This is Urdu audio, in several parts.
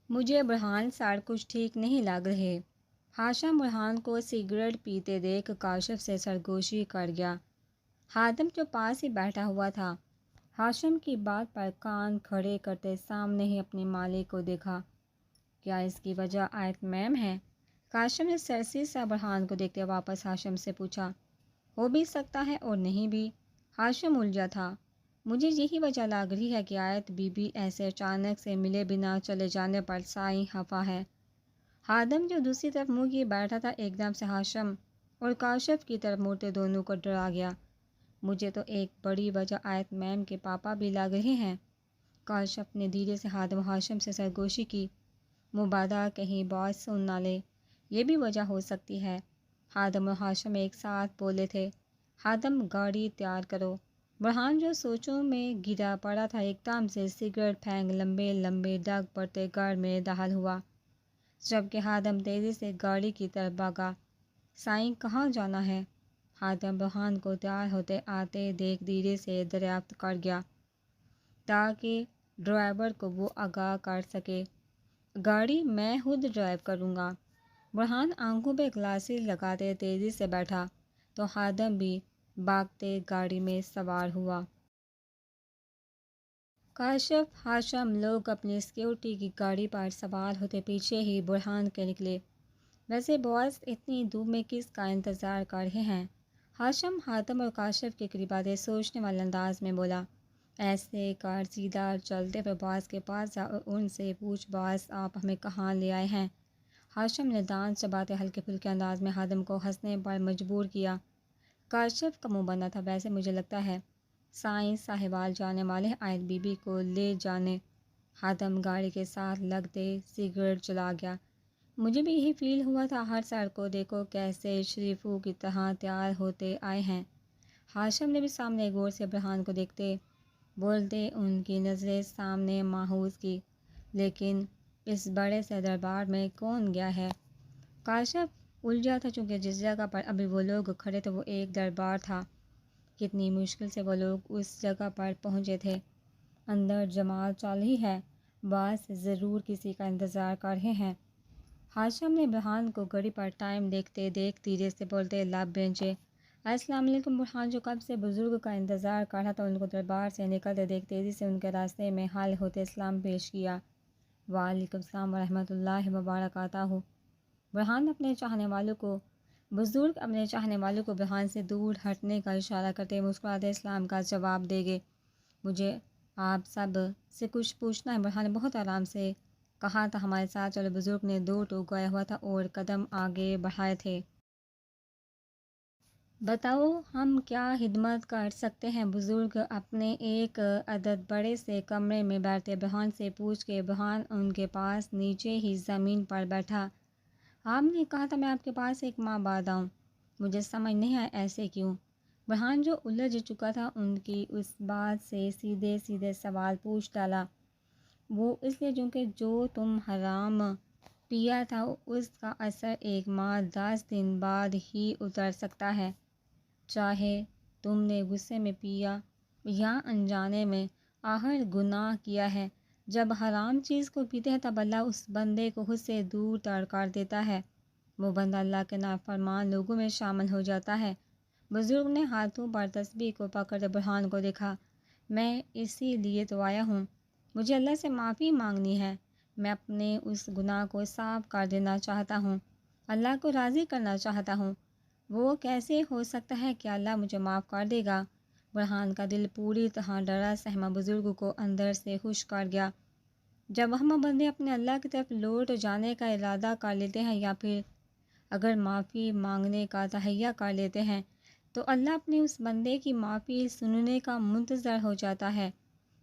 مجھے برہان سار کچھ ٹھیک نہیں لگ رہے۔ ہاشم برہان کو سگریٹ پیتے دیکھ کاشف سے سرگوشی کر گیا۔ خادم جو پاس ہی بیٹھا ہوا تھا ہاشم کی بات پر کان کھڑے کرتے سامنے ہی اپنے مالک کو دیکھا۔ کیا اس کی وجہ آیت میم ہے؟ کاشف نے سرسی سا برہان کو دیکھتے واپس ہاشم سے پوچھا۔ ہو بھی سکتا ہے اور نہیں بھی، ہاشم الجھا تھا۔ مجھے یہی وجہ لگ رہی ہے کہ آیت بی بی ایسے اچانک سے ملے بنا چلے جانے پر سائیں خفا ہے۔ خادم جو دوسری طرف منہ کیے بیٹھا تھا ایک دم سے ہاشم اور کاشف کی طرف مڑتے دونوں کو ڈرا گیا۔ مجھے تو ایک بڑی وجہ آیت میم کے پاپا بھی لگ رہے ہیں۔ کاشف نے دھیرے سے خادم و ہاشم سے سرگوشی کی۔ مبادہ کہیں باس سن نہ لے، یہ بھی وجہ ہو سکتی ہے۔ خادم و ہاشم ایک ساتھ بولے تھے، خادم گاڑی تیار کرو۔ برہان جو سوچوں میں گرا پڑا تھا ایک دم سے سگریٹ پھینک لمبے لمبے ڈگ پڑتے گھر میں داخل ہوا، جبکہ خادم تیزی سے گاڑی کی طرف بھاگا۔ سائیں کہاں جانا ہے؟ خادم برہان کو تیار ہوتے آتے دیکھ دھیرے سے دریافت کر گیا تاکہ ڈرائیور کو وہ آگاہ کر سکے۔ گاڑی میں خود ڈرائیو کروں گا۔ برہان آنکھوں پہ گلاسز لگاتے تیزی سے بیٹھا تو خادم بھی بھاگتے گاڑی میں سوار ہوا۔ کاشف ہاشم لوگ اپنی سیکورٹی کی گاڑی پر سوار ہوتے پیچھے ہی برہان کے نکلے۔ ویسے باس اتنی دھوپ میں کس کا انتظار کر رہے ہیں؟ ہاشم خادم اور کاشف کے قریب آتے سوچنے والے انداز میں بولا۔ ایسے کر سیدھا چلتے ہوئے باس کے پاس جا اور ان سے پوچھ، باس آپ ہمیں کہاں لے آئے ہیں؟ ہاشم نے دانت چباتے ہلکے پھلکے انداز میں خادم کو ہنسنے پر مجبور کیا۔ کاشف کا منہ بنا تھا، ویسے مجھے لگتا ہے سائیں صاحبال جانے والے ہیں آیت بی بی کو لے جانے۔ خادم گاڑی کے ساتھ لگتے سگریٹ جلا گیا۔ مجھے بھی یہی فیل ہوا تھا، ہر سر کو دیکھو کیسے شریفوں کی طرح تیار ہوتے آئے ہیں۔ ہاشم نے بھی سامنے غور سے برہان کو دیکھتے بولتے ان کی نظریں سامنے ماحوظ کی، لیکن اس بڑے سے دربار میں کون گیا ہے؟ کاشف الجھا تھا چونکہ جس جگہ پر ابھی وہ لوگ کھڑے تھے وہ ایک دربار تھا۔ کتنی مشکل سے وہ لوگ اس جگہ پر پہنچے تھے۔ اندر جماعت چل رہی ہے، باس ضرور کسی کا انتظار کر رہے ہیں۔ ہاشم نے برہان کو گھڑی پر ٹائم دیکھتے دیکھ دھیرے سے بولتے لب بھینچے۔ السلام علیکم۔ برہان جو کب سے بزرگ کا انتظار کر رہا تھا ان کو دربار سے نکلتے دیکھ تیزی سے ان کے راستے میں حل ہوتے اسلام پیش کیا۔ وعلیکم السلام ورحمۃ اللہ وبرکاتہ۔ برہان اپنے چاہنے والوں کو بزرگ اپنے چاہنے والوں کو برہان سے دور ہٹنے کا اشارہ کرتے مسکراتے اسلام کا جواب دے گئے۔ مجھے آپ سب سے کچھ پوچھنا ہے، برہان نے بہت آرام سے کہا تھا۔ ہمارے ساتھ چلو۔ بزرگ نے دو ٹوک گایا ہوا تھا اور قدم آگے بڑھائے تھے۔ بتاؤ ہم کیا خدمت کر سکتے ہیں؟ بزرگ اپنے ایک عدد بڑے سے کمرے میں بیٹھے برہان سے پوچھ کے برہان ان کے پاس نیچے ہی زمین پر بیٹھا۔ آپ نے کہا تھا میں آپ کے پاس ایک ماہ بعد آؤں، مجھے سمجھ نہیں آیا ایسے کیوں؟ برہان جو الجھ چکا تھا ان کی اس بات سے سیدھے سیدھے سوال پوچھ ڈالا۔ وہ اس لیے چونکہ جو تم حرام پیا تھا اس کا اثر 1 ماہ 10 دن بعد ہی اتر سکتا ہے، چاہے تم نے غصے میں پیا یا انجانے میں، آخر گناہ کیا ہے۔ جب حرام چیز کو پیتے ہیں تب اللہ اس بندے کو خود سے دور تر کر دیتا ہے، وہ بندہ اللہ کے نافرمان لوگوں میں شامل ہو جاتا ہے۔ بزرگ نے ہاتھوں پر تسبیح کو پکڑ برہان کو دیکھا۔ میں اسی لیے تو آیا ہوں، مجھے اللہ سے معافی مانگنی ہے۔ میں اپنے اس گناہ کو صاف کر دینا چاہتا ہوں، اللہ کو راضی کرنا چاہتا ہوں۔ وہ کیسے ہو سکتا ہے کہ اللہ مجھے معاف کر دے گا؟ برہان کا دل پوری طرح ڈرا سہما بزرگ کو اندر سے خوش کر گیا۔ جب ہم بندے اپنے اللہ کی طرف لوٹ جانے کا ارادہ کر لیتے ہیں یا پھر اگر معافی مانگنے کا تہیہ کر لیتے ہیں تو اللہ اپنے اس بندے کی معافی سننے کا منتظر ہو جاتا ہے۔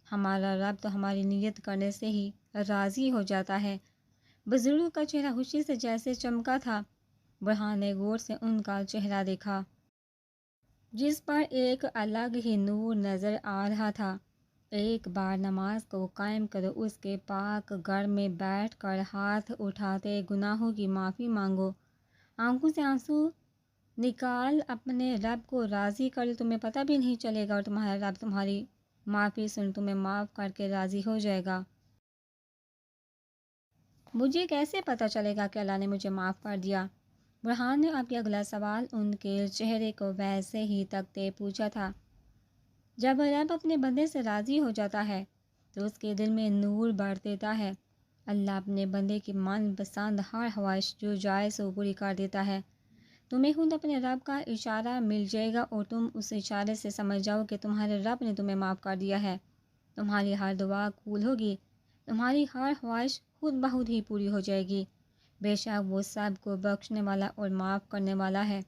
ہمارا رب تو ہماری نیت کرنے سے ہی راضی ہو جاتا ہے۔ بزرگ کا چہرہ خوشی سے جیسے چمکا تھا۔ برہان نے غور سے ان کا چہرہ دیکھا جس پر ایک الگ ہی نور نظر آ رہا تھا۔ ایک بار نماز کو قائم کرو، اس کے پاک گھر میں بیٹھ کر ہاتھ اٹھاتے گناہوں کی معافی مانگو، آنکھوں سے آنسو نکال اپنے رب کو راضی کر لو، تمہیں پتہ بھی نہیں چلے گا اور تمہارا رب تمہاری معافی سن تمہیں معاف کر کے راضی ہو جائے گا۔ مجھے کیسے پتہ چلے گا کہ اللہ نے مجھے معاف کر دیا؟ برہان نے اب یہ اگلا سوال ان کے چہرے کو ویسے ہی تکتے پوچھا تھا۔ جب رب اپنے بندے سے راضی ہو جاتا ہے تو اس کے دل میں نور بھر دیتا ہے۔ اللہ اپنے بندے کی من پسند ہر خواہش جو جائز ہو پوری کر دیتا ہے۔ تمہیں خود اپنے رب کا اشارہ مل جائے گا اور تم اس اشارے سے سمجھ جاؤ کہ تمہارے رب نے تمہیں معاف کر دیا ہے۔ تمہاری ہر دعا قبول ہوگی، تمہاری ہر خواہش خود بخود ہی پوری ہو جائے گی۔ بے شک وہ سب کو بخشنے والا اور معاف کرنے والا ہے۔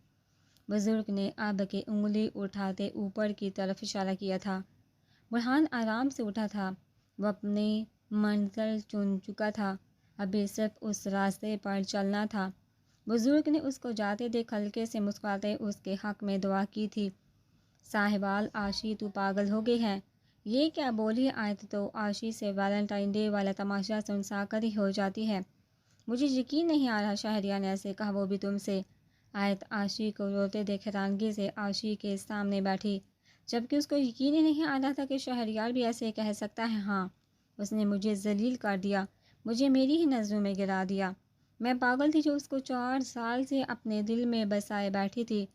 بزرگ نے اب کی انگلی اٹھاتے اوپر کی طرف اشارہ کیا تھا۔ برہان آرام سے اٹھا تھا، وہ اپنی منزل چن چکا تھا، ابھی صرف اس راستے پر چلنا تھا۔ بزرگ نے اس کو جاتے دیکھ ہلکے سے مسکراتے اس کے حق میں دعا کی تھی۔ صاحبال عاشی تو پاگل ہو گئی ہے، یہ کیا بولی؟ آیت تو عاشی سے ویلنٹائن ڈے والا تماشا سنسا کر ہی ہو جاتی ہے۔ مجھے یقین نہیں آ رہا شہریار نے ایسے کہا، وہ بھی تم سے۔ آیت عاشی کو روتے دیکھ حیرانگی سے عاشی کے سامنے بیٹھی، جبکہ اس کو یقین ہی نہیں آ رہا تھا کہ شہریار بھی ایسے کہہ سکتا ہے۔ ہاں، اس نے مجھے ذلیل کر دیا، مجھے میری ہی نظروں میں گرا دیا۔ میں پاگل تھی جو اس کو 4 سال سے اپنے دل میں بسائے بیٹھی تھی۔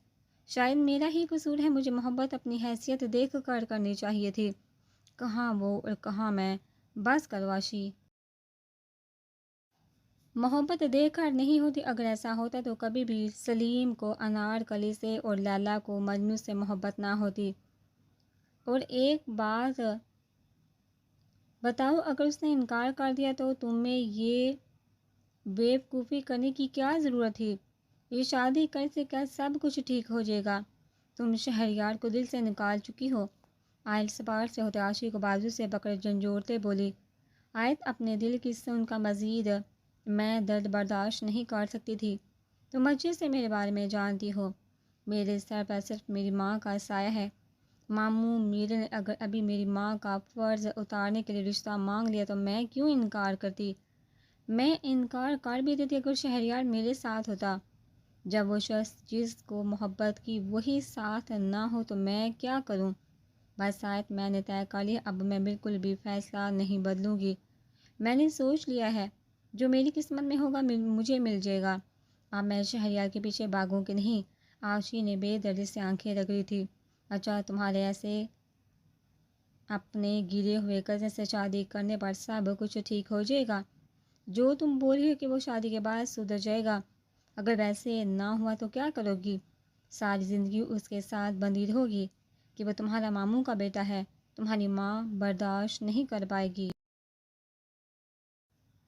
شاید میرا ہی قصور ہے، مجھے محبت اپنی حیثیت دیکھ کر کرنی چاہیے تھی۔ کہاں وہ اور کہاں میں؟ بس کرو عاشی، محبت دیکھ کر نہیں ہوتی۔ اگر ایسا ہوتا تو کبھی بھی سلیم کو انارکلی سے اور لیلا کو مجنوں سے محبت نہ ہوتی۔ اور ایک بات بتاؤ، اگر اس نے انکار کر دیا تو تمہیں یہ بیوقوفی کرنے کی کیا ضرورت تھی؟ یہ شادی کرنے سے کیا سب کچھ ٹھیک ہو جائے گا؟ تم شہریار کو دل سے نکال چکی ہو۔ آیت سپاٹ سے ہوتے عاشی کو بازو سے پکڑ جھنجھوڑتے بولی۔ آیت اپنے دل کی سن کا مزید میں درد برداشت نہیں کر سکتی تھی۔ تم اچھے سے میرے بارے میں جانتی ہو، میرے سر پر صرف میری ماں کا سایہ ہے۔ ماموں میرے نے اگر ابھی میری ماں کا فرض اتارنے کے لیے رشتہ مانگ لیا تو میں کیوں انکار کرتی؟ میں انکار کر بھی دیتی اگر شہریار میرے ساتھ ہوتا۔ جب وہ شخص جس کو محبت کی وہی ساتھ نہ ہو تو میں کیا کروں؟ بس آیت، میں نے طے کر لیا، اب میں بالکل بھی فیصلہ نہیں بدلوں گی۔ میں نے سوچ لیا ہے، جو میری قسمت میں ہوگا مجھے مل جائے گا۔ اب میں شہریار کے پیچھے بھاگوں کہ نہیں؟ عاشی نے بے دردی سے آنکھیں رگڑی تھی۔ اچھا، تمہارے ایسے اپنے گرے ہوئے کزن سے شادی کرنے پر سب کچھ ٹھیک ہو جائے گا؟ جو تم بول رہی ہو کہ وہ شادی کے بعد سدھر جائے گا، اگر ویسے نہ ہوا تو کیا کرو گی؟ ساری زندگی اس کے ساتھ بندھی رہو گی کہ وہ تمہارا ماموں کا بیٹا ہے؟ تمہاری ماں برداشت نہیں کر پائے گی۔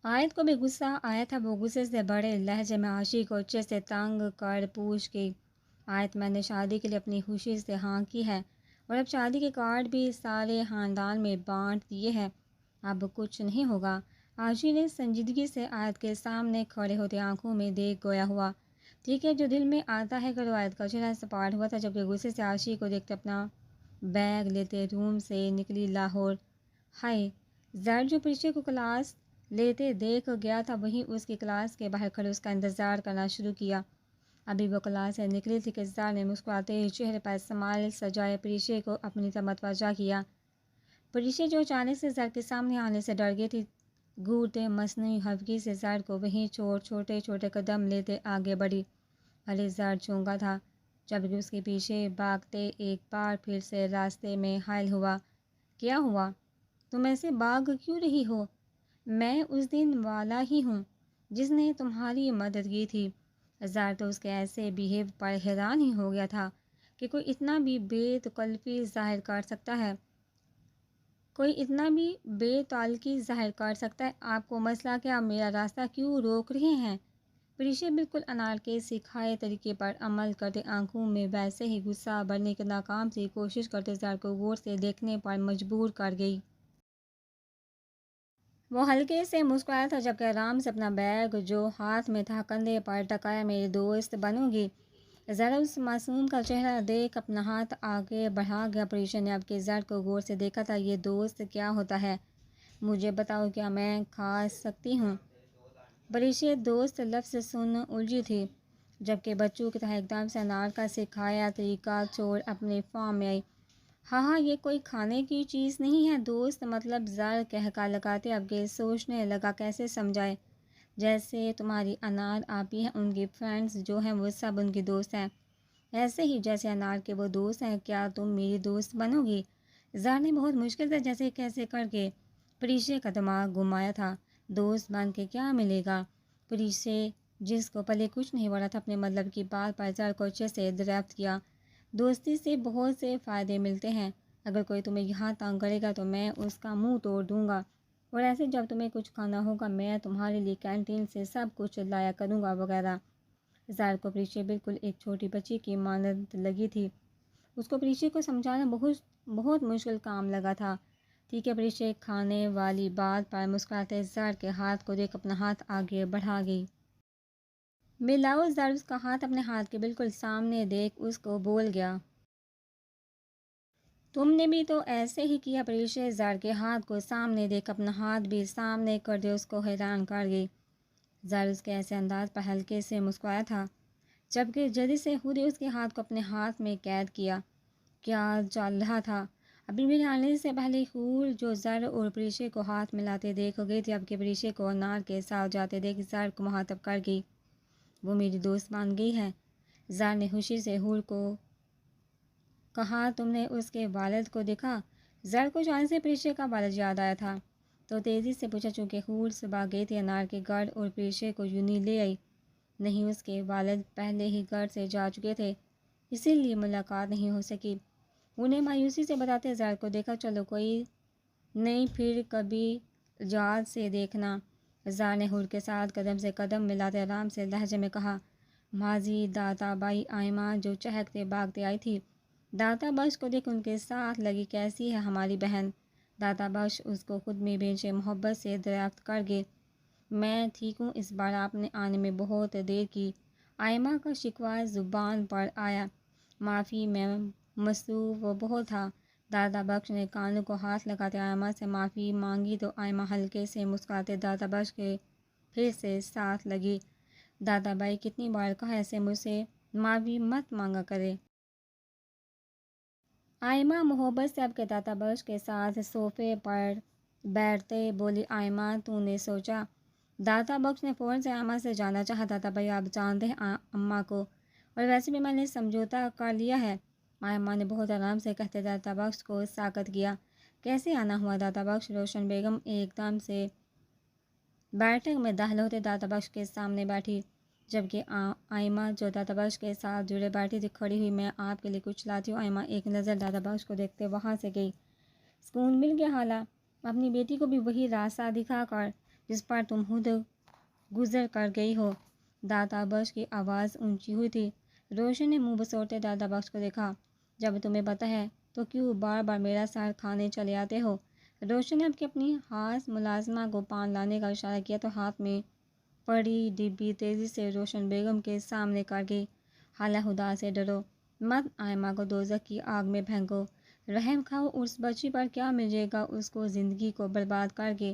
آیت کو بھی غصہ آیا تھا، وہ غصے سے بڑے لہجے میں عاشی کو اچھے سے تنگ کر پوچھ گئی۔ آیت، میں نے شادی کے لیے اپنی خوشی سے ہاں کی ہے اور اب شادی کے کارڈ بھی سارے خاندان میں بانٹ دیے ہیں، اب کچھ نہیں ہوگا۔ عاشی نے سنجیدگی سے آیت کے سامنے کھڑے ہوتے آنکھوں میں دیکھ گویا ہوا، ٹھیک ہے، جو دل میں آتا ہے کرو۔ آیت کا چہرہ سپاٹ ہوا تھا، جبکہ غصے سے عاشی کو دیکھتے اپنا بیگ لیتے روم سے نکلی لاہور۔ ہائے، زید جو پریچے کو کلاس لیتے دیکھ گیا تھا وہیں اس کی کلاس کے باہر کھڑے اس کا انتظار کرنا شروع کیا۔ ابھی وہ کلاس سے نکلی تھی کہ زید نے مسکراتے ہوئے چہرے پر اسمائل سجائے پریچے کو اپنی طرف متوجہ کیا۔ پریچے جو اچانک سے زید کے سامنے آنے سے ڈر گئی تھی، گھوٹے مصنوعی خفگی سے زید کو وہیں چھوڑ چھوٹے چھوٹے قدم لیتے آگے بڑھی۔ ارے، زید چونکا تھا، جبکہ اس کے پیچھے بھاگتے ایک بار پھر سے راستے میں حائل ہوا۔ کیا ہوا؟ تم ایسے بھاگ کیوں رہی ہو؟ میں اس دن والا ہی ہوں جس نے تمہاری مدد کی تھی۔ زید تو اس کے ایسے بیہیو پر حیران ہی ہو گیا تھا کہ کوئی اتنا بھی بے تکلفی ظاہر کر سکتا ہے، کوئی اتنا بھی بے تعلقی ظاہر کر سکتا ہے۔ آپ کو مسئلہ کیا؟ میرا راستہ کیوں روک رہے ہیں؟ پریچے بالکل انار کے سکھائے طریقے پر عمل کرتے آنکھوں میں ویسے ہی غصہ بھرنے کی ناکام سی کوشش کرتے زید کو غور سے دیکھنے پر مجبور کر گئی۔ وہ ہلکے سے مسکرایا تھا، جبکہ آرام سے اپنا بیگ جو ہاتھ میں تھا کندھے پر ٹکایا۔ میری دوست بنو گی؟ ذرا اس معصوم کا چہرہ دیکھ اپنا ہاتھ آگے بڑھا گیا۔ پریچے نے اب کے زید کو غور سے دیکھا تھا۔ یہ دوست کیا ہوتا ہے؟ مجھے بتاؤ، کیا میں کھا سکتی ہوں؟ پریچے دوست لفظ سن الجھی تھی، جبکہ بچوں کی طرح ایک دم سے انار کا سکھایا طریقہ چھوڑ اپنے فارم میں آئی۔ ہاں، یہ کوئی کھانے کی چیز نہیں ہے۔ دوست مطلب زید کہکا لگاتے اب کے سوچنے لگا کیسے سمجھائے۔ جیسے تمہاری انار آپی ہیں، ان کی فرینڈز جو ہیں وہ سب ان کی دوست ہیں، ایسے ہی جیسے انار کے وہ دوست ہیں، کیا تم میری دوست بنو گی؟ زار نے بہت مشکل سے جیسے کیسے کر کے پریشے کا دماغ گھمایا تھا۔ دوست بن کے کیا ملے گا؟ پریشے جس کو پہلے کچھ نہیں بولا تھا، اپنے مطلب کی بات پر زار کو اچھے سے دریافت کیا۔ دوستی سے بہت سے فائدے ملتے ہیں، اگر کوئی تمہیں یہاں تنگ کرے گا تو میں اس کا منہ توڑ دوں گا، اور ایسے جب تمہیں کچھ کھانا ہوگا میں تمہارے لیے کینٹین سے سب کچھ لایا کروں گا وغیرہ۔ زار کو پریشے بالکل ایک چھوٹی بچی کی مانند لگی تھی۔ اس کو پریشے کو سمجھانا بہت مشکل کام لگا تھا۔ ٹھیک ہے، پریشے کھانے والی بات پر مسکراتے زار کے ہاتھ کو دیکھ اپنا ہاتھ آگے بڑھا گئی۔ ملاؤ۔ زار اس کا ہاتھ اپنے ہاتھ کے بالکل سامنے دیکھ اس کو بول گیا۔ تم نے بھی تو ایسے ہی کیا۔ پریشے زار کے ہاتھ کو سامنے دیکھ اپنا ہاتھ بھی سامنے کر دے اس کو حیران کر گئی۔ زار اس کے ایسے انداز پر ہلکے سے مسکرایا تھا، جبکہ جلدی سے خود ہی اس کے ہاتھ کو اپنے ہاتھ میں قید کیا۔ کیا چل رہا تھا؟ ابھی میرے آنے سے پہلے حور جو زار اور پریشے کو ہاتھ ملاتے دیکھ گئی تھی، اب کے پریشے کو انار کے ساتھ جاتے دیکھ زار کو مخاطب کر گئی۔ وہ میری دوست بن گئی ہے۔ زار نے خوشی سے حور کو کہا، تم نے اس کے والد کو دیکھا؟ زار کو جانے سے پریشے کا والد یاد آیا تھا تو تیزی سے پوچھا، چونکہ حور صبح گئی تھی انار کے گھر اور پریشے کو یونی لے آئی۔ نہیں، اس کے والد پہلے ہی گھر سے جا چکے تھے، اسی لیے ملاقات نہیں ہو سکی۔ انہیں مایوسی سے بتاتے زار کو دیکھا، چلو کوئی نہیں، پھر کبھی یاد سے دیکھنا۔ زار نے حور کے ساتھ قدم سے قدم ملاتے آرام سے لہجے میں کہا، ماضی داتا بائی آئمہ جو چہکتے بھاگتے آئی تھی، داتا بخش کو دیکھ ان کے ساتھ لگی، کیسی ہے ہماری بہن؟ داتا بخش اس کو خود میں بے محبت سے دریافت کر گئے۔ میں ٹھیک ہوں، اس بار آپ نے آنے میں بہت دیر کی۔ آئمہ کا شکوہ زبان پر آیا، معافی، میں مصروف بہت تھا۔ داتا بخش نے کانوں کو ہاتھ لگاتے آئمہ سے معافی مانگی تو آئمہ ہلکے سے مسکراتے داتا بخش کے پھر سے ساتھ لگی۔ داتا بائی کتنی بار کہا ایسے مجھ سے معافی مت مانگا کرے۔ آئمہ محبت سے اب کے داتا بخش کے ساتھ صوفے پر بیٹھتے بولی، آئمہ تو نے سوچا؟ داتا بخش نے فوراً سے آئمہ سے جانا چاہا، داتا بھائی آپ جانتے ہیں اماں کو، اور ویسے بھی میں نے سمجھوتا کر لیا ہے۔ آئمہ نے بہت آرام سے کہتے داتا بخش کو ساکت کیا۔ کیسے آنا ہوا داتا بخش؟ روشن بیگم ایک دم سے بیٹھک میں داخل ہوتے داتا بخش کے سامنے بیٹھی، جبکہ آئمہ جو داتا بخش کے ساتھ جڑے بیٹھی تھی کھڑی ہوئی۔ میں آپ کے لیے کچھ لاتی ہوں۔ آئمہ ایک نظر داتا بخش کو دیکھتے وہاں سے گئی۔ سکون مل گیا خالہ، اپنی بیٹی کو بھی وہی راستہ دکھا کر جس پر تم خود گزر کر گئی ہو۔ داتا بخش کی آواز اونچی ہوئی تھی۔ روشن نے منہ بسوڑتے داتا بخش کو دیکھا، جب تمہیں پتہ ہے تو کیوں بار بار میرا سر کھانے چلے آتے ہو؟ روشن نے اب کی اپنی خاص ملازمہ کو پان لانے کا اشارہ کیا تو ہاتھ میں پڑی ڈبی تیزی سے روشن بیگم کے سامنے کر گئی۔ خالہ خدا سے ڈرو مت، آئمہ کو دوزخ کی آگ میں پھینکو، رحم کھاؤ، اس بچی پر کیا ملے گا اس کو زندگی کو برباد کر کے۔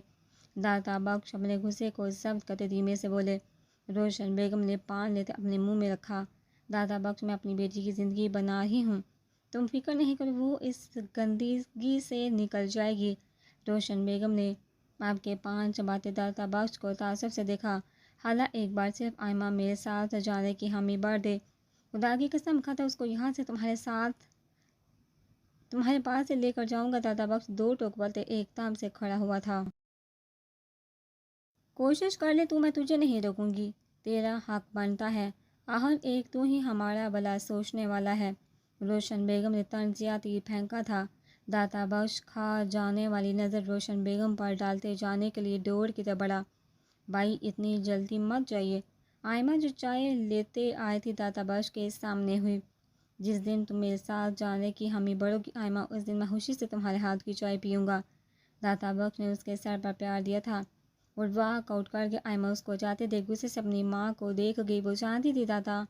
داتا بخش اپنے غصے کو ضبط کرتے دھیمے سے بولے۔ روشن بیگم نے پان لیتے اپنے منہ میں رکھا، داتا بخش میں اپنی بیٹی کی زندگی بنا رہی ہوں، تم فکر نہیں کرو، وہ اس گندگی سے نکل جائے گی۔ روشن بیگم نے آپ کے پان چباتے داتا بخش کو تعصب سے دیکھا۔ خالہ ایک بار صرف آئمہ میرے ساتھ جانے کی حامی بھر دے، خدا کی قسم کھاتا اس کو یہاں سے تمہارے پاس سے لے کر جاؤں گا۔ داتا بخش دو ٹوک بولتے ایک دم سے کھڑا ہوا تھا۔ کوشش کر لے تو، میں تجھے نہیں روکوں گی، تیرا حق بنتا ہے، آخر ایک تو ہی ہمارا بھلا سوچنے والا ہے۔ روشن بیگم نے طنزیہ تیر پھینکا تھا۔ داتا بخش کھا جانے والی نظر روشن بیگم پر ڈالتے جانے کے لیے ڈور کی طرف بڑھا۔ بھائی اتنی جلدی مت جائیے۔ آئمہ جو چائے لیتے آئی تھی داتا بخش کے سامنے ہوئی، جس دن تم میرے ساتھ جانے کی حامی بڑھو گی آئمہ، اس دن میں خوشی سے تمہارے ہاتھ کی چائے پیوں گا۔ داتا بخش نے اس کے سر پر پیار دیا تھا اور واک آؤٹ کر کے آئمہ اس کو جاتے دیکھ غصے سے اپنی ماں کو دیکھ گئی۔ وہ جانتی تھی داتا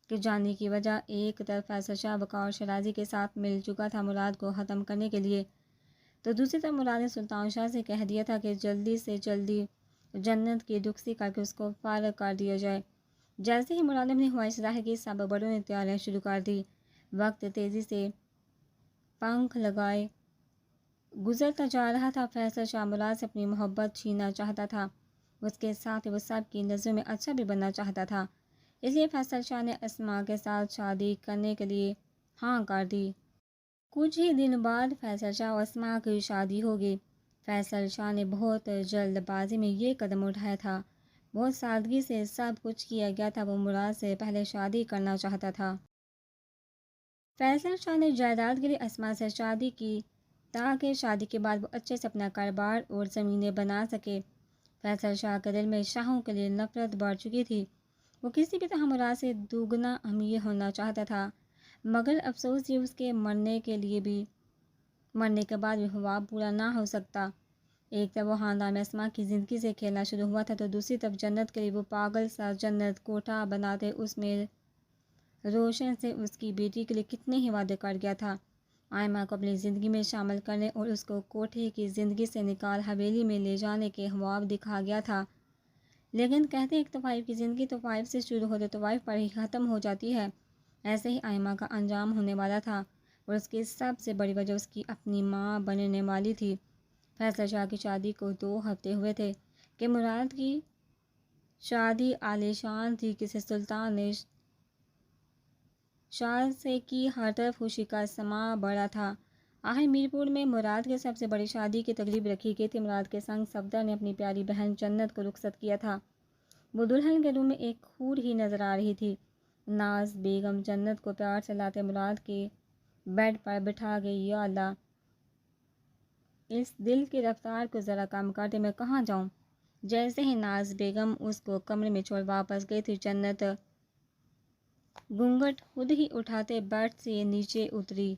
کے جانے کی وجہ، ایک طرف فیصل شاہ وقار شرازی کے ساتھ مل چکا تھا مراد کو ختم کرنے کے لیے، تو دوسری طرف مراد نے سلطان شاہ سے کہہ دیا تھا کہ جلدی سے جلدی جنت کی ڈکسی کر کے اس کو فارغ کر دیا جائے۔ جیسے ہی مراد نے اپنی خواہش ظاہر کی، سب بڑوں نے تیاریاں شروع کر دی۔ وقت تیزی سے پنکھ لگائے گزرتا جا رہا تھا۔ فیصل شاہ مراد سے اپنی محبت چھیننا چاہتا تھا، اس کے ساتھ وہ سب کی نظروں میں اچھا بھی بننا چاہتا تھا، اس لیے فیصل شاہ نے اسما کے ساتھ شادی کرنے کے لیے ہاں کر دی۔ کچھ ہی دن بعد فیصل شاہ اور اسما کی شادی ہو گئی۔ فیصل شاہ نے بہت جلد بازی میں یہ قدم اٹھایا تھا، بہت سادگی سے سب کچھ کیا گیا تھا۔ وہ مراد سے پہلے شادی کرنا چاہتا تھا۔ فیصل شاہ نے جائیداد کے لیے اسما سے شادی کی تاکہ شادی کے بعد وہ اچھے سے اپنا کاروبار اور زمینیں بنا سکے۔ فیصل شاہ کے دل میں شاہوں کے لیے نفرت بڑھ چکی تھی۔ وہ کسی بھی طرح مراد سے دوگنا امیر ہونا چاہتا تھا، مگر افسوس یہ اس کے مرنے کے بعد بھی خواب پورا نہ ہو سکتا۔ ایک طرف وہ خاندان میں اسما کی زندگی سے کھیلنا شروع ہوا تھا تو دوسری طرف جنت کے لیے وہ پاگل سا جنت کوٹھا بناتے اس میں روشن سے اس کی بیٹی کے لیے کتنے ہی وعدے کر گیا تھا۔ آئمہ کو اپنی زندگی میں شامل کرنے اور اس کو کوٹھے کی زندگی سے نکال حویلی میں لے جانے کے خواب دکھا گیا تھا، لیکن کہتے ہیں ایک طوائف کی زندگی طوائف سے شروع ہوتے طوائف پر ہی ختم ہو جاتی ہے۔ ایسے ہی آئمہ کا انجام ہونے والا تھا، اور اس کی سب سے بڑی وجہ اس کی اپنی ماں بننے والی تھی۔ فیصل شاہ کی شادی کو 2 ہفتے ہوئے تھے کہ مراد کی شادی عالیشان تھی۔ کسی سلطان نے شاہ سے کی، ہر طرف خوشی کا سما بڑھا تھا۔ آخر میرپور میں مراد کے سب سے بڑی شادی کی تقریب رکھی گئی تھی۔ مراد کے سنگ صفدر نے اپنی پیاری بہن جنت کو رخصت کیا تھا۔ وہ دلہن کے روم میں ایک حور ہی نظر آ رہی تھی۔ ناز بیگم جنت کو پیار سے لاتے مراد کے بیڈ پر بٹھا گئی۔ یا اللہ، اس دل کی رفتار کو ذرا کم کر دے، میں کہاں جاؤں؟ جیسے ہی ناز بیگم اس کو کمرے میں چھوڑ واپس گئی تھی، جنت گھونگھٹ خود ہی اٹھاتے بیڈ سے نیچے اتری۔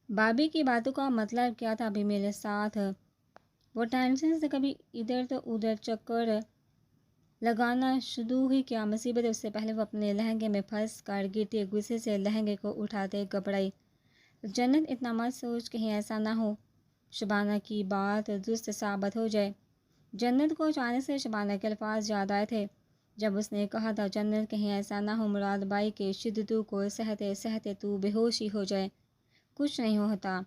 بابی کی باتوں کا مطلب کیا تھا ابھی میرے ساتھ؟ وہ ٹینشن سے کبھی ادھر تو ادھر چکر لگانا شروع ہی کیا مصیبت ہے۔ اس سے پہلے وہ اپنے لہنگے میں پھنس کر گرتے غصے سے لہنگے کو اٹھاتے گھبرائی۔ جنت، اتنا مت سوچ، کہیں ایسا نہ ہو شبانہ کی بات درست ثابت ہو جائے۔ جنت کو اچانک سے شبانہ کے الفاظ یاد آئے تھے جب اس نے کہا تھا، جنت، کہیں ایسا نہ ہو مراد بھائی کے شدتوں کو سہتے سہتے تو بے ہوش ہی ہو جائے۔ کچھ نہیں ہوتا،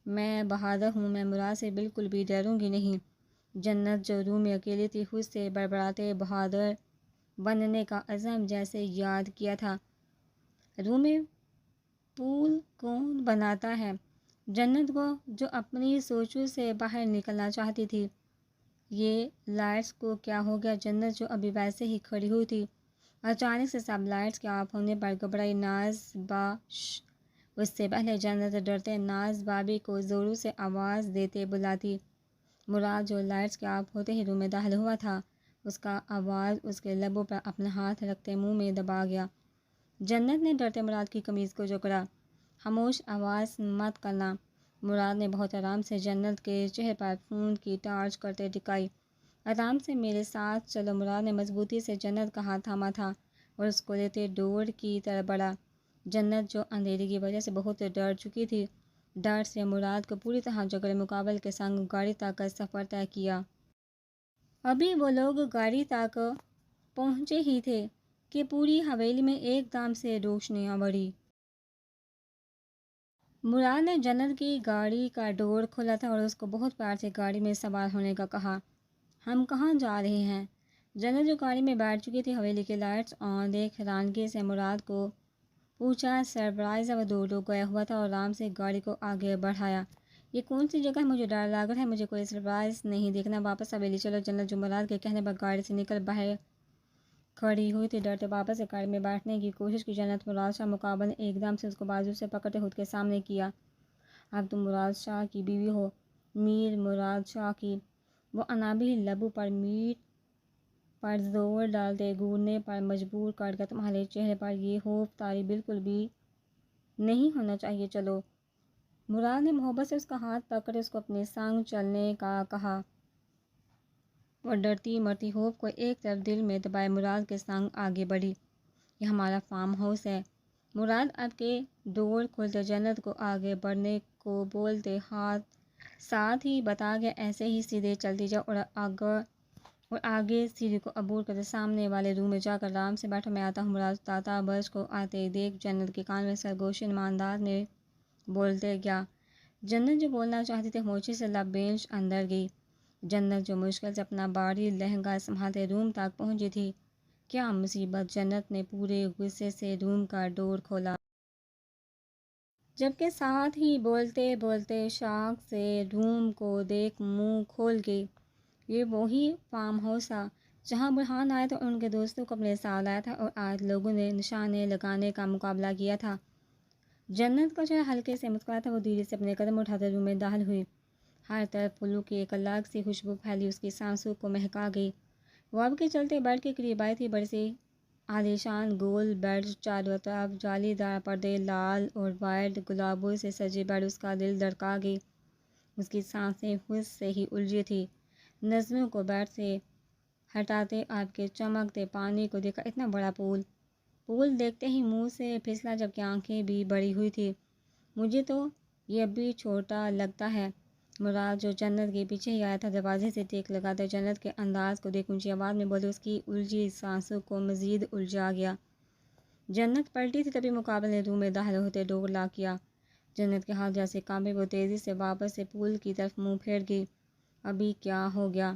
میں بہادر ہوں، میں مراد سے بالکل بھی ڈروں گی نہیں۔ جنت جو روم میں اکیلی تھی، خود سے بڑبڑاتے بہادر بننے کا عزم جیسے یاد کیا تھا۔ روم میں پھول کون بناتا ہے؟ جنت کو جو اپنی سوچوں سے باہر نکلنا چاہتی تھی۔ یہ لائٹس کو کیا ہو گیا؟ جنت جو ابھی ویسے ہی کھڑی ہوئی تھی، اچانک سے سب لائٹس کے آف ہونے پر گھبرائی۔ ناز اس سے پہلے جنت ڈرتے ناز بابی کو زوروں سے آواز دیتے بلاتی۔ مراد جو لائٹس کے آف ہوتے ہی روم میں داخل ہوا تھا، اس کا آواز اس کے لبوں پر اپنا ہاتھ رکھتے منہ میں دبا گیا۔ جنت نے ڈرتے مراد کی قمیض کو جکڑا۔ خاموش، آواز مت کرنا۔ مراد نے بہت آرام سے جنت کے چہرے پر فون کی ٹارچ کرتے دکھائی۔ آرام سے، میرے ساتھ چلو۔ مراد نے مضبوطی سے جنت کا ہاتھ تھاما تھا اور اس کو لیتے ڈور کی طرف بڑھا۔ جنت جو اندھیرے کی وجہ سے بہت ڈر چکی تھی، ڈر سے مراد کو پوری طرح جگڑے مقابل کے سنگ گاڑی تک کا سفر طے کیا۔ ابھی وہ لوگ گاڑی تک پہنچے ہی تھے کہ پوری حویلی میں ایک دم سے روشنیاں بڑھی۔ مراد نے جنت کی گاڑی کا ڈور کھولا تھا اور اس کو بہت پیار سے گاڑی میں سوار ہونے کا کہا۔ ہم کہاں جا رہے ہیں؟ جنت جو گاڑی میں بیٹھ چکی تھی، حویلی کی لائٹس آن دیکھ حیرانگی سے مراد کو پوچھا۔ سرپرائز ہے، وہ دور دور گیا ہوا تھا اور آرام سے گاڑی کو آگے بڑھایا۔ یہ کون سی جگہ ہے؟ مجھے ڈر لگ رہا ہے، مجھے کوئی سرپرائز نہیں دیکھنا، واپس حویلی چلو۔ جنت جو مراد کے کہنے پر گاڑی سے نکل باہر کھڑی ہوئی تھی، ڈرتے واپس سے گاڑی میں بیٹھنے کی کوشش کی۔ جنت مراد شاہ مقابل نے ایک دم سے اس کو بازو سے پکڑتے خود کے سامنے کیا۔ اب تم مراد شاہ کی بیوی ہو، میر مراد شاہ کی۔ وہ انابی لبوں پر میٹ پر زور ڈالتے گھورنے پر مجبور کر کے، تمہارے چہرے پر یہ خوف طاری بالکل بھی نہیں ہونا چاہیے، چلو۔ مراد نے محبت سے اس کا ہاتھ پکڑ اس کو اپنے سنگ چلنے کا کہا۔ وہ ڈرتی مرتی خوف کو ایک طرف دل میں دبائے مراد کے سنگ آگے بڑھی۔ یہ ہمارا فارم ہاؤس ہے، مراد اب کے ڈور کھولتے جنت کو آگے بڑھنے کو بولتے ہاتھ ساتھ ہی بتا گیا، ایسے ہی سیدھے چلتی جاؤ اور آگے سیڑھی کو عبور کرتے سامنے والے روم میں جا کر آرام سے بیٹھو، میں آتا ہوں۔ مراد تاتا برج کو آتے دیکھ جنت کے کان میں سرگوشی انداز میں بولتے گیا۔ جنت جو بولنا چاہتی تھی، خاموشی سے لب بینچ اندر گئی۔ جنت جو مشکل سے اپنا باری لہنگا سنبھالتے روم تک پہنچی تھی، کیا مصیبت! جنت نے پورے غصے سے روم کا ڈور کھولا، جبکہ ساتھ ہی بولتے بولتے شوق سے روم کو دیکھ منہ کھول گئی۔ یہ وہی فارم ہاؤس تھا جہاں برہان آئے تو ان کے دوستوں کو اپنے ساتھ لایا تھا اور آج لوگوں نے نشانے لگانے کا مقابلہ کیا تھا۔ جنت کا چہرہ ہلکے سے مسکرایا تھا۔ وہ دھیرے سے اپنے قدم اٹھاتے روم میں داخل ہوئی۔ ہر طرف پھولوں کی ایک الگ سی خوشبو پھیلی، اس کی سانسوں کو مہکا گئی۔ وہ اب کے چلتے بیڈ کے قریب آئی تھی، بڑی سی عالیشان گول بیڈ، چاروں طرف جالی دار پردے، لال اور وائٹ گلابوں سے سجے بیڈ۔ اس کا دل دھڑکا گئی، اس کی سانسیں خود سے ہی الجھی تھی۔ نظروں کو بیڈ سے ہٹاتے آپ کے چمکتے پانی کو دیکھا۔ اتنا بڑا پول دیکھتے ہی منہ سے پھسلا، جبکہ آنکھیں بھی بڑی ہوئی تھی۔ مجھے تو یہ اب بھی چھوٹا لگتا ہے۔ مراد جو جنت کے پیچھے ہی آیا تھا، دروازے سے ٹیک لگاتے جنت کے انداز کو دیکھ اونچی آواز میں بولے۔ اس کی الجھی سانسوں کو مزید الجھا گیا۔ جنت پلٹی تھی تبھی مقابل نے روم میں داخل ہوتے ڈور لاک کیا۔ جنت کے ہاتھ جیسے کانپے، وہ تیزی سے واپس سے پول کی طرف منہ پھیر گئی۔ ابھی کیا ہو گیا؟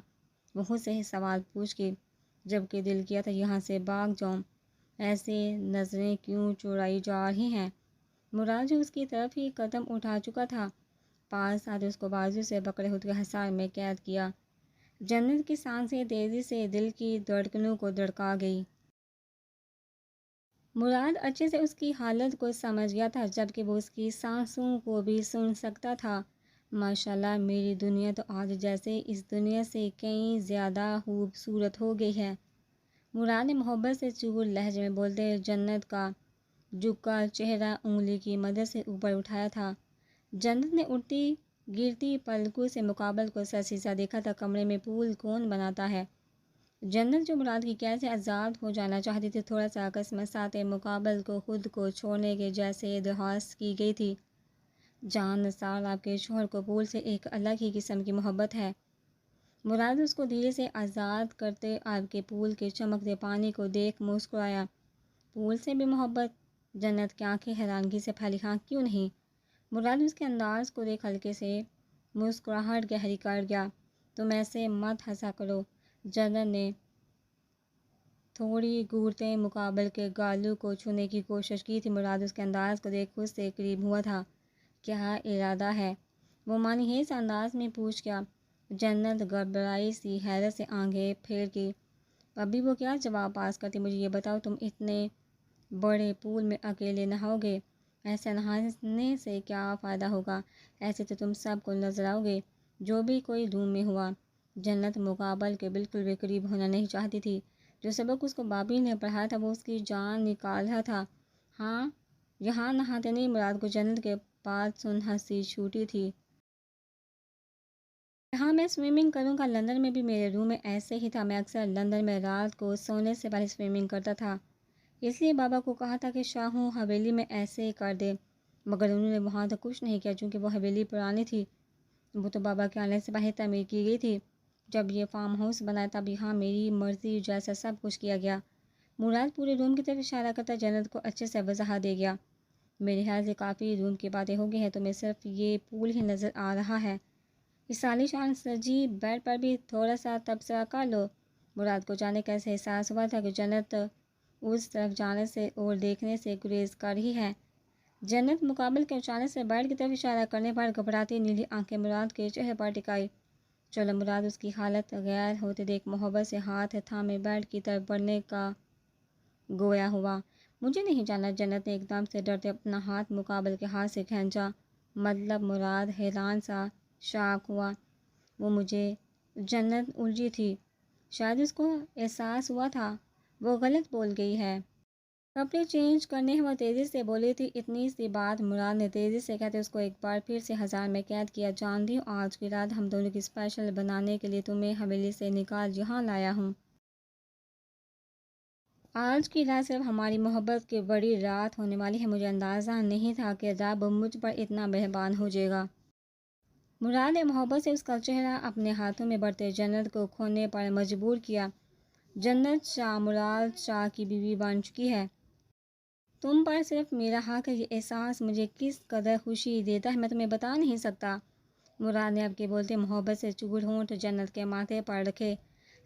وہ خود سے ہی سوال پوچھ گئی، جبکہ دل کیا تھا یہاں سے بھاگ جاؤں۔ ایسے نظریں کیوں چورائی جا رہی ہیں؟ مراد جو اس کی طرف ہی قدم اٹھا چکا تھا، پاس آتے اس کو بازو سے پکڑے خود کے حصار میں قید کیا۔ جنت کی سانسیں تیزی سے دل کی دھڑکنوں کو دھڑکا گئی۔ مراد اچھے سے اس کی حالت کو سمجھ گیا تھا، جبکہ وہ اس کی سانسوں کو بھی سن سکتا تھا۔ ماشاءاللہ، میری دنیا تو آج جیسے اس دنیا سے کہیں زیادہ خوبصورت ہو گئی ہے، مراد نے محبت سے چور لہجے میں بولتے جنت کا جھکا چہرہ انگلی کی مدد سے اوپر اٹھایا تھا۔ جنت نے اٹھتی گرتی پلکوں سے مقابل کو سرسیسا دیکھا تھا۔ کمرے میں پھول کون بناتا ہے؟ جنت جو مراد کی قید سے آزاد ہو جانا چاہتی تھی، تھوڑا سا کسمساتے مقابل کو خود کو چھوڑنے کے جیسے درخواست کی گئی تھی۔ جان نثار، آپ کے شوہر کو پھول سے ایک الگ ہی قسم کی محبت ہے۔ مراد اس کو دھیرے سے آزاد کرتے آپ کے پھول کے چمکتے پانی کو دیکھ مسکرایا۔ پھول سے بھی محبت؟ جنت کی آنکھیں حیرانگی سے پھیلی۔ ہاں، کیوں نہیں؟ مراد اس کے انداز کو دیکھ ہلکے سے مسکراہٹ گہری کر گیا۔ تم ایسے مت ہنسا کرو۔ جنت نے تھوڑی گھورتے مقابل کے گالوں کو چھونے کی کوشش کی تھی۔ مراد اس کے انداز کو دیکھ خود سے قریب ہوا تھا۔ کیا ارادہ ہے؟ وہ مانحیس انداز میں پوچھ گیا۔ جنت گھبرائی سی حیرت سے آنکھیں پھیر گئی۔ ابھی وہ کیا جواب پاس کرتی؟ مجھے یہ بتاؤ، تم اتنے بڑے پول میں اکیلے نہاؤ گے؟ ایسے نہانے سے کیا فائدہ ہوگا؟ ایسے تو تم سب کو نظر آؤ گے، جو بھی کوئی روم میں ہوا۔ جنت مقابل کے بالکل بھی قریب ہونا نہیں چاہتی تھی۔ جو سبق اس کو بابی نے پڑھایا تھا وہ اس کی جان نکال رہا تھا۔ ہاں، یہاں نہاتے نہیں۔ مراد کو جنت کے بات سن ہنسی چھوٹی تھی۔ یہاں میں سوئمنگ کروں گا؟ لندن میں بھی میرے روم میں ایسے ہی تھا۔ میں اکثر لندن میں رات کو سونے سے پہلے سوئمنگ کرتا تھا، اس لیے بابا کو کہا تھا کہ شاہوں حویلی میں ایسے ہی کر دے، مگر انہوں نے وہاں تک کچھ نہیں کیا چونکہ وہ حویلی پرانی تھی۔ وہ تو بابا کے آنے سے پہلے تعمیر کی گئی تھی۔ جب یہ فارم ہاؤس بنایا تب یہاں میری مرضی جیسا سب کچھ کیا گیا۔ مراد پورے روم کی طرف اشارہ کرتا جنت کو اچھے سے وضاحت دے گیا۔ میرے خیال سے کافی روم کی باتیں ہو گئی ہیں، تمہیں صرف یہ پول ہی نظر آ رہا ہے۔ اس عالیشان سجی بیڈ پر بھی تھوڑا سا تبصرہ کر لو۔ مراد کو جانے کا ایسا احساس ہوا تھا کہ جنت اس طرف جانے سے اور دیکھنے سے گریز کر رہی ہے۔ جنت مقابل کے اچانک سے بیڈ کی طرف اشارہ کرنے پر گھبراتی نیلی آنکھیں مراد کے چہرے پر ٹکائی۔ چلو، مراد اس کی حالت غیر ہوتے دیکھ محبت سے ہاتھ تھامے بیڈ کی طرف بڑھنے کا گویا ہوا۔ مجھے نہیں جانا۔ جنت نے ایک دم سے ڈرتے اپنا ہاتھ مقابل کے ہاتھ سے کھینچا۔ مطلب؟ مراد حیران سا شاک ہوا۔ وہ مجھے جنت الجھی تھی۔ شاید اس کو احساس ہوا تھا وہ غلط بول گئی ہے۔ کپڑے چینج کرنے وہ تیزی سے بولی تھی۔ اتنی سی بات مراد نے تیزی سے کہتے اس کو ایک بار پھر سے ہزار میں قید کیا۔ جانتی ہوں، آج کی رات ہم دونوں کی اسپیشل بنانے کے لیے تمہیں حویلی سے نکال یہاں لایا ہوں۔ آج کی رات صرف ہماری محبت کی بڑی رات ہونے والی ہے۔ مجھے اندازہ نہیں تھا کہ رب مجھ پر اتنا مہربان ہو جائے گا۔ مراد نے محبت سے اس کا چہرہ اپنے ہاتھوں میں بڑھتے جنت کو کھونے پر مجبور کیا۔ جنت شاہ مراد شاہ کی بیوی بن چکی ہے۔ تم پر صرف میرا حق ہے۔ یہ احساس مجھے کس قدر خوشی دیتا ہے میں تمہیں بتا نہیں سکتا۔ مراد نے اب کے بولتے محبت سے چور ہونٹ جنت کے ماتھے پر رکھے۔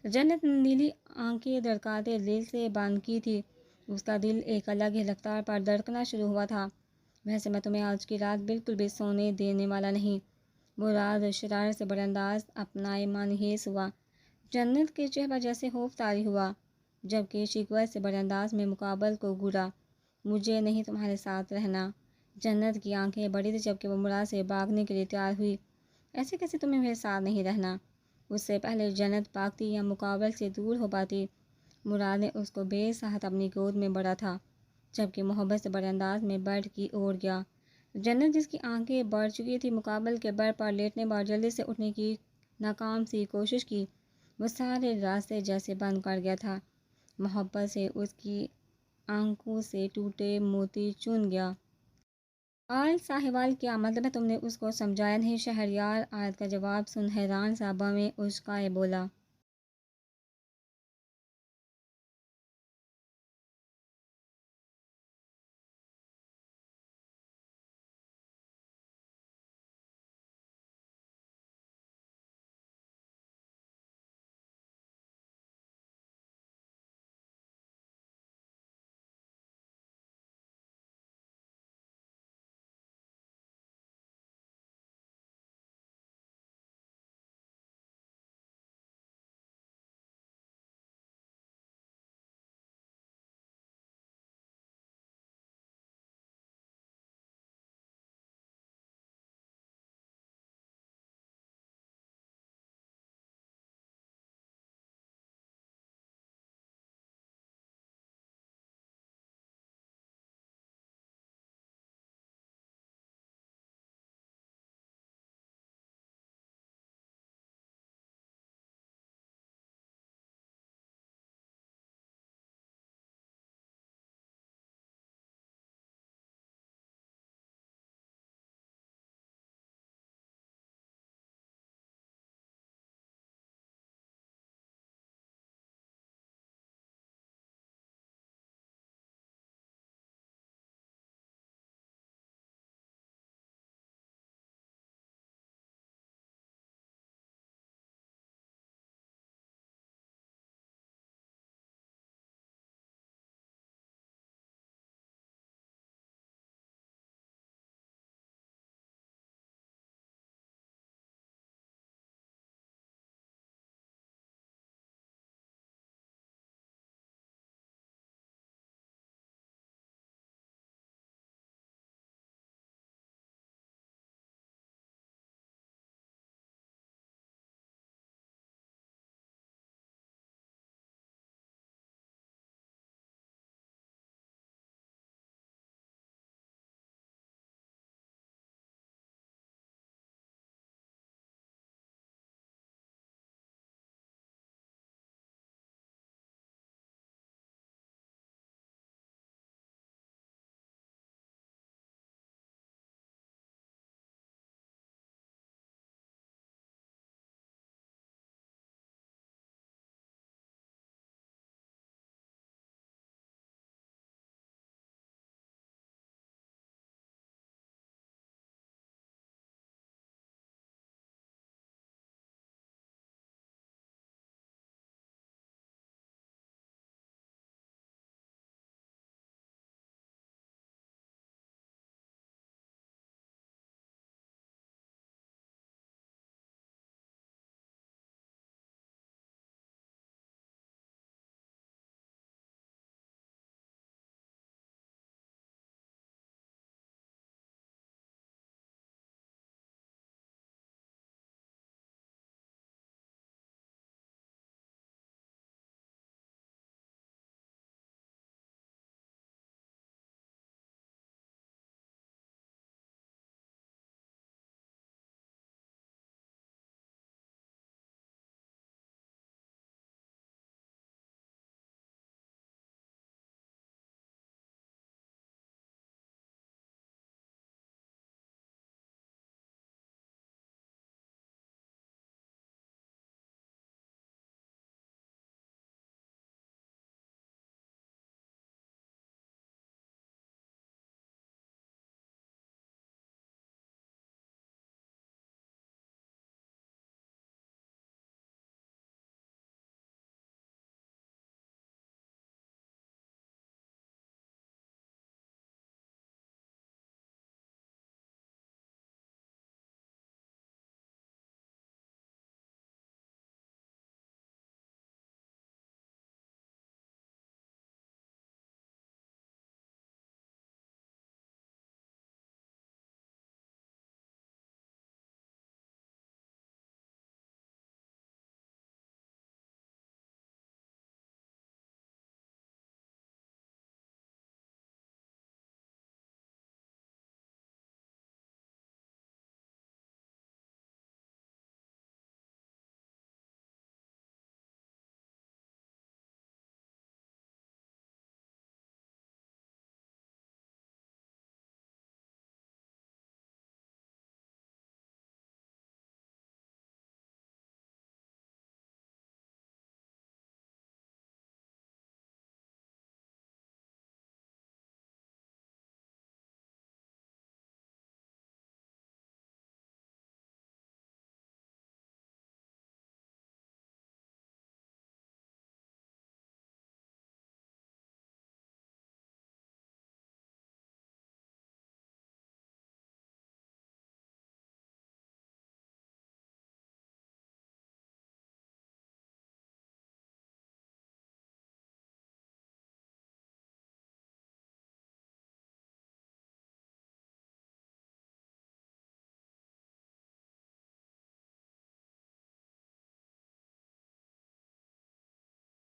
جنت نے نیلی آنکھیں دھڑکاتے دل سے بند کی تھی۔ اس کا دل ایک الگ ہی رفتار پر دھڑکنا شروع ہوا تھا۔ ویسے میں تمہیں آج کی رات بالکل بھی سونے دینے والا نہیں۔ مراد شرارت سے بڑے انداز اپنائے منحوس ہوا۔ جنت کے چہرہ جیسے خوف طاری ہوا، جبکہ شکوہ سے بڑے انداز میں مقابل کو گھورا۔ مجھے نہیں تمہارے ساتھ رہنا۔ جنت کی آنکھیں بڑی تھی جبکہ وہ مراد سے بھاگنے کے لیے تیار ہوئی۔ ایسے کیسے تمہیں میرے ساتھ نہیں رہنا؟ اس سے پہلے جنت بھاگتی یا مقابل سے دور ہو پاتی۔ مراد نے اس کو بے ساہت اپنی گود میں بڑھا تھا، جبکہ محبت سے بڑے انداز میں بیڈ کی اور گیا۔ جنت جس کی آنکھیں بڑھ چکی تھی مقابل کے بیڈ پر لیٹنے بعد جلدی سے اٹھنے کی ناکام سی کوشش کی۔ وہ سارے راستے جیسے بند کر گیا تھا۔ محبت سے اس کی آنکھوں سے ٹوٹے موتی چن گیا۔ آل ساہیوال کیا مطلب ہے؟ تم نے اس کو سمجھایا نہیں؟ شہریار آیت کا جواب سن حیران سا بویں اچکائے بولا۔